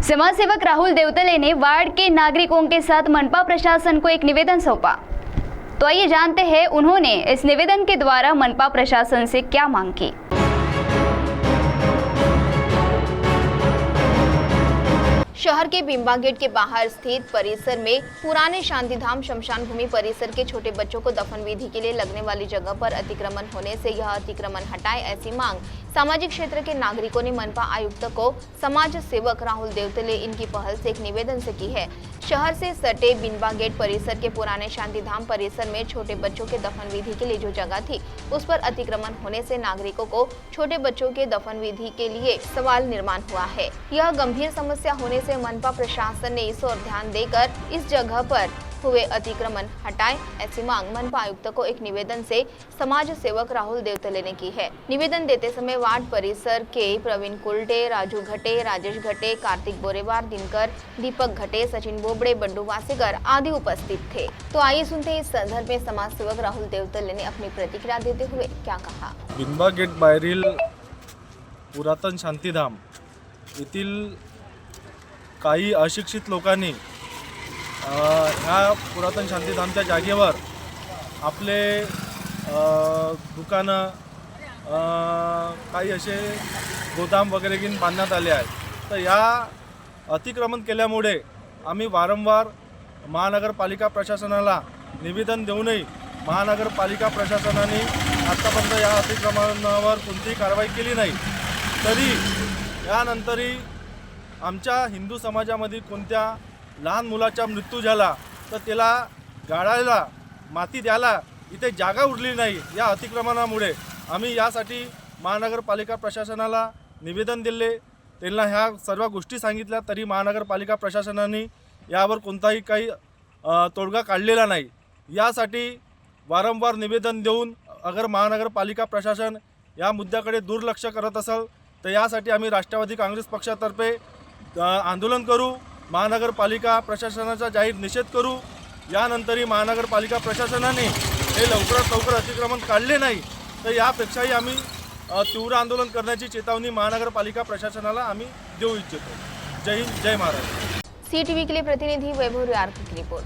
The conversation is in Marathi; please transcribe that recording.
समाज सेवक राहुल देवतले ने वार्ड के नागरिकों के साथ मनपा प्रशासन को एक निवेदन सौंपा। तो आइए जानते हैं उन्होंने इस निवेदन के द्वारा मनपा प्रशासन से क्या मांग की। शहर के बिंबा गेट के बाहर स्थित परिसर में पुराने शांतिधाम शमशान भूमि परिसर के छोटे बच्चों को दफन विधि के लिए लगने वाली जगह पर अतिक्रमण होने से यह अतिक्रमण हटाए, ऐसी मांग सामाजिक क्षेत्र के नागरिकों ने मनपा आयुक्त को समाज सेवक राहुल देवतले इनकी पहल से एक निवेदन से की है। शहर से सटे बिंबा गेट परिसर के पुराने शांतिधाम परिसर में छोटे बच्चों के दफन विधि के लिए जो जगह थी उस पर अतिक्रमण होने से नागरिकों को छोटे बच्चों के दफन विधि के लिए सवाल निर्माण हुआ है। यह गंभीर समस्या होने से मनपा प्रशासन ने इस ओर ध्यान देकर इस जगह पर हुए अतिक्रमण हटाए, ऐसी मांग मनपा आयुक्त को एक निवेदन से समाज सेवक राहुल देवतले ने की है। निवेदन देते समय वार्ड परिसर के प्रवीण कुलटे, राजू घटे, राजेश घटे, कार्तिक बोरेवार, दिनकर, दीपक घटे, सचिन बोबड़े, बंडू वासेकर आदि उपस्थित थे। तो आइए सुनते हैं इस संदर्भ में समाज सेवक राहुल देवतले ने अपनी प्रतिक्रिया देते हुए क्या कहा। बिंबा गेट बाहेरील पुरातन शांतिधाम येथील काही अशिक्षित लोकांनी ह्या पुरातन शांतिधामच्या जागेवर आपले दुकानं काही असे गोदाम वगैरे घेऊन बांधण्यात आले आहेत। तर या अतिक्रमण केल्यामुळे आम्ही वारंवार महानगरपालिका प्रशासनाला निवेदन देऊनही महानगरपालिका प्रशासनाने आतापर्यंत या अतिक्रमणावर कोणतीही कारवाई केली नाही। तरी यानंतरही आमच्या हिंदू समाजामध्ये कोणत्या लहान मुलाचा मृत्यू झाला तर त्याला गाळायला माती द्यायला इथे जागा उरली नाही। या अतिक्रमणामुळे आम्ही यासाठी महानगरपालिका प्रशासनाला निवेदन दिले, त्यांना ह्या सर्व गोष्टी सांगितल्या, तरी महानगरपालिका प्रशासनाने यावर कोणताही काही तोडगा काढलेला नाही। यासाठी वारंवार निवेदन देऊन अगर महानगरपालिका प्रशासन या मुद्द्याकडे दुर्लक्ष करत असेल तर यासाठी आम्ही राष्ट्रवादी काँग्रेस पक्षातर्फे आंदोलन करू, महानगरपालिका प्रशासनाचा जाहीर निषेध करू। यानंतरही महानगरपालिका प्रशासनाने हे लवकरात लवकर अतिक्रमण काढले नाही तर यापेक्षाही आम्ही तीव्र आंदोलन करण्याची चेतावनी महानगरपालिका प्रशासनाला आम्ही देऊ इच्छितो। जय हिंद, जय महाराष्ट्र। CTV के लिए प्रतिनिधि वैभव रियार की रिपोर्ट।